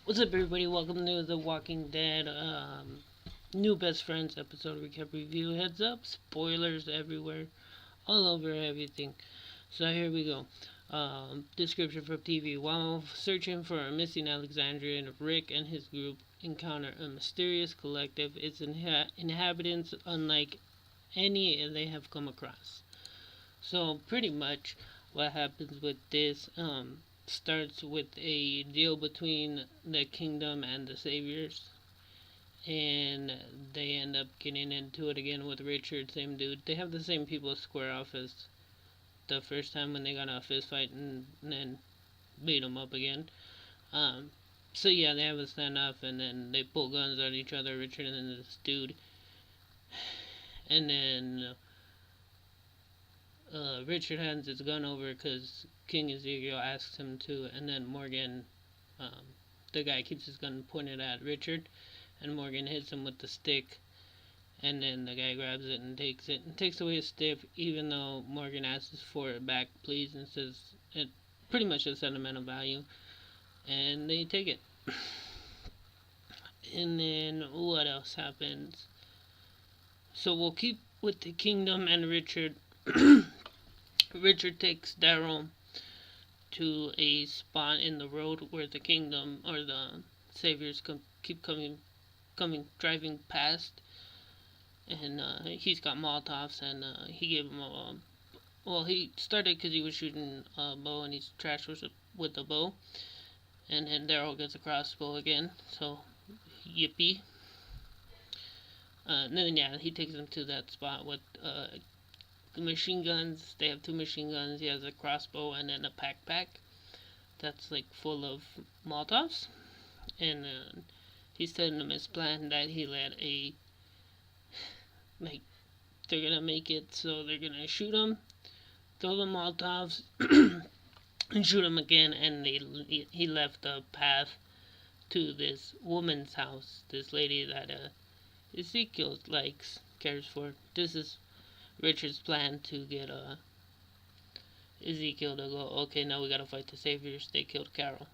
What's up, everybody? Welcome to The Walking Dead new best friends episode recap review. Heads up, spoilers everywhere, all over everything. So here we go. Description from TV. While searching for a missing Alexandrian, Rick and his group encounter a mysterious collective. Its inhabitants unlike any they have come across. So pretty much what happens with this starts with a deal between the kingdom and the saviors, and they end up getting into it again with Richard, same dude. They have the same people square off as the first time when they got in a fist fight and then beat them up again. Um, so yeah, they have a standoff and then they pull guns on each other, Richard and then this dude, and then Richard hands his gun over because King Ezekiel asks him to, and then Morgan, um, the guy, keeps his gun pointed at Richard, and Morgan hits him with the stick, and then the guy grabs it and takes away his stick, even though Morgan asks for it back, please, and says it pretty much a sentimental value, and they take it. And then what else happens? So we'll keep with the kingdom and Richard. Richard takes Daryl to a spot in the road where the kingdom or the saviors keep coming driving past, and he's got Molotovs, and he gave him a well, he started because he was shooting a bow and he's trashed with the bow, and then Daryl gets a crossbow again, so yippee. And then yeah, he takes them to that spot with the machine guns. They have two machine guns. He has a crossbow and then a pack that's like full of Molotovs, and he's telling them his plan that he let a like they're gonna make it so they're gonna shoot him, throw the Molotovs, and shoot him again. And he left the path to this woman's house, this lady that Ezekiel cares for. This is Richard's plan to get Ezekiel to go, okay, now we gotta fight the saviors. They killed Carol.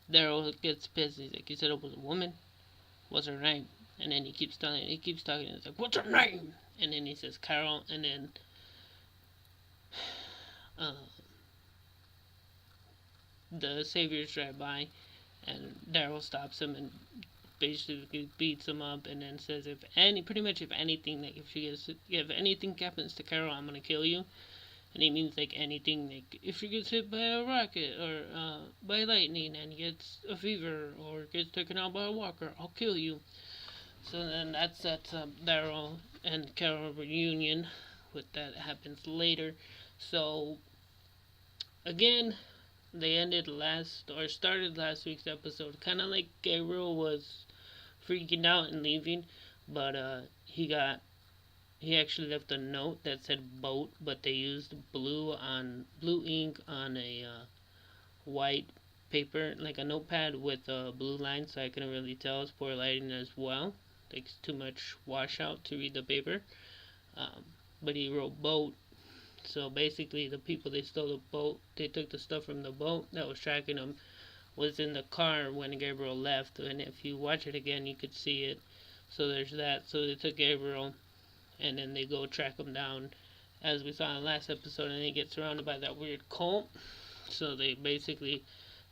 Daryl gets pissed. He's like, you said it was a woman? What's her name? And then he keeps talking. He's like, what's her name? And then he says Carol. And then uh, the saviors drive by, and Daryl stops him and basically beats him up, and then says, if anything, like if anything happens to Carol, I'm gonna kill you. And he means like anything, like if she gets hit by a rocket or by lightning and gets a fever or gets taken out by a walker, I'll kill you. So then that sets up Daryl and Carol reunion, with that happens later. So again, they started last week's episode kind of like Gabriel was freaking out and leaving, but he actually left a note that said boat, but they used blue ink on a white paper, like a notepad with a blue line, so I couldn't really tell. It's poor lighting as well. Takes too much washout to read the paper. But he wrote boat. So basically, the people they stole the boat, they took the stuff from the boat that was tracking them, was in the car when Gabriel left. And if you watch it again, you could see it. So there's that. So they took Gabriel, and then they go track him down, as we saw in the last episode, and they get surrounded by that weird cult. So they basically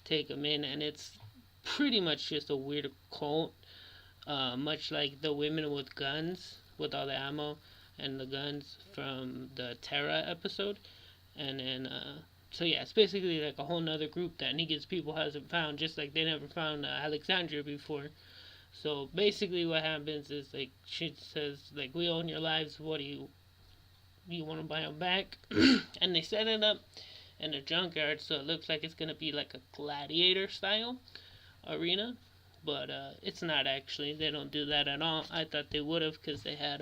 take him in, and it's pretty much just a weird cult, much like the women with guns, with all the ammo and the guns from the Terra episode. And then, so yeah, it's basically like a whole nother group that Negan's people hasn't found, just like they never found Alexandria before. So basically, what happens is like she says like, we own your lives. What do you want to buy them back? And they set it up in a junkyard, so it looks like it's gonna be like a gladiator style arena, but it's not actually. They don't do that at all. I thought they would have because they had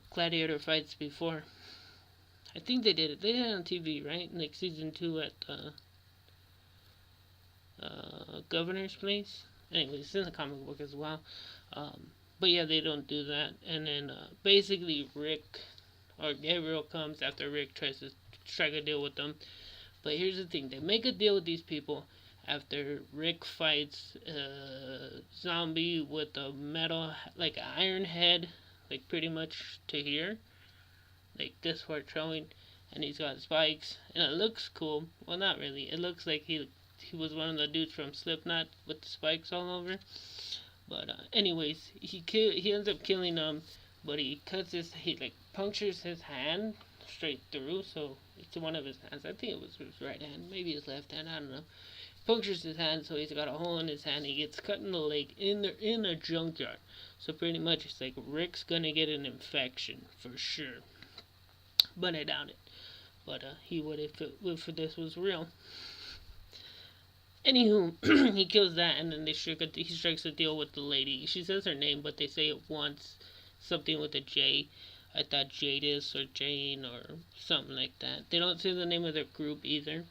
gladiator fights before. I think they did it. They did it on TV, right? Like season 2 at Governor's Place. Anyways, it's in the comic book as well. But yeah, they don't do that. And then basically Rick or Gabriel comes after Rick tries to strike a deal with them. But here's the thing: they make a deal with these people, after Rick fights a zombie with a metal, like an iron head, like pretty much to here, like this part showing, and he's got spikes, and it looks cool. Well, not really. It looks like he was one of the dudes from Slipknot with the spikes all over. But anyways, he ends up killing him, but he like punctures his hand straight through, so it's one of his hands. I think it was his right hand, maybe his left hand. I don't know. Punctures his hand, so he's got a hole in his hand. He gets cut in the leg in a junkyard. So pretty much, it's like Rick's gonna get an infection for sure. But I doubt it. But he would if this was real. Anywho, he kills that, and then he strikes a deal with the lady. She says her name, but they say it once, something with a J. I thought Jadis or Jane or something like that. They don't say the name of their group either,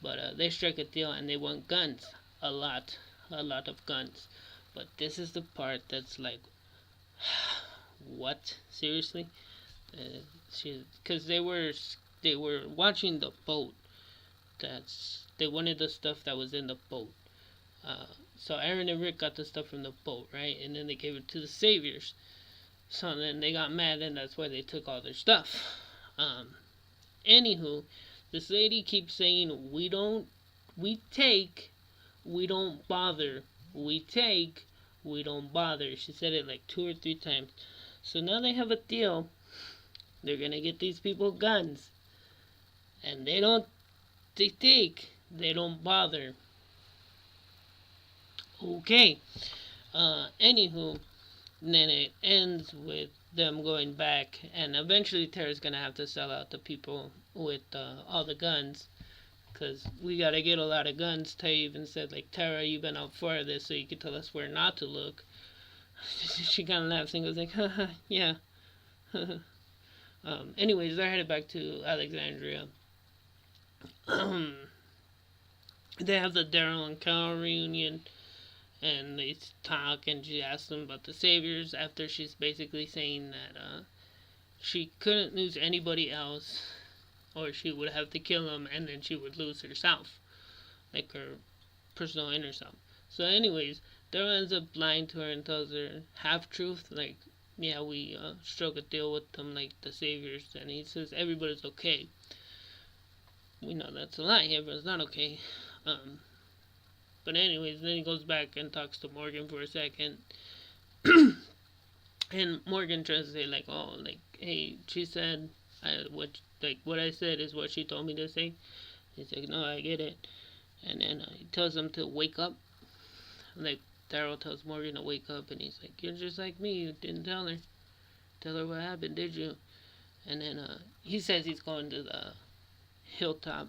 but they strike a deal, and they want guns, a lot of guns. But this is the part that's like, what? Seriously? Because they were watching the boat. They wanted the stuff that was in the boat. So Aaron and Rick got the stuff from the boat, right? And then they gave it to the Saviors. So then they got mad, and that's why they took all their stuff. Anywho, this lady keeps saying, we take, we don't bother. We take, we don't bother. She said it like 2 or 3 times. So now they have a deal. They're gonna get these people guns. And they take, they don't bother. Okay. Anywho, then it ends with them going back, and eventually Tara's gonna have to sell out the people with all the guns, because we gotta get a lot of guns. Tay even said, like, Tara, you've been out for this, so you can tell us where not to look. She kind of laughs and goes like, haha, yeah. Anyways, they're headed back to Alexandria. They have the Daryl and Carol reunion, and they talk, and she asks them about the Saviors after she's basically saying that she couldn't lose anybody else, or she would have to kill them, and then she would lose herself, like her personal inner self. So anyways, Daryl ends up lying to her and tells her half-truth, like, yeah, we struck a deal with them, like the Saviors, and he says everybody's okay. We know that's a lie, everyone's not okay. But anyways, then he goes back and talks to Morgan for a second. And Morgan tries to say, like, oh, like, hey, she said, what I said is what she told me to say. He's like, no, I get it. And then he tells him to wake up. Like, Daryl tells Morgan to wake up, and he's like, you're just like me, you didn't tell her. Tell her what happened, did you? And then he says he's going to the hilltop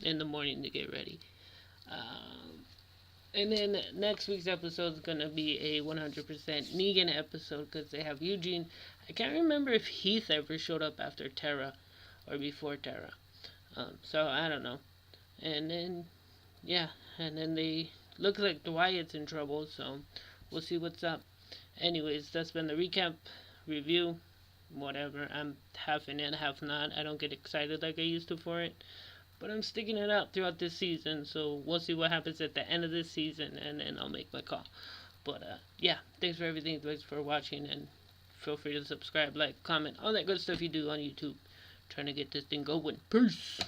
in the morning to get ready. And then next week's episode is going to be a 100% Negan episode, because they have Eugene. I can't remember if Heath ever showed up after Tara or before Tara. So I don't know. And then, yeah, and then they look like Dwight's in trouble, so we'll see what's up. Anyways, that's been the recap, review, whatever. I'm half in it, half not. I don't get excited like I used to for it. But I'm sticking it out throughout this season, so we'll see what happens at the end of this season, and then I'll make my call. But, yeah, thanks for everything. Thanks for watching, and feel free to subscribe, like, comment, all that good stuff you do on YouTube. Trying to get this thing going. Peace!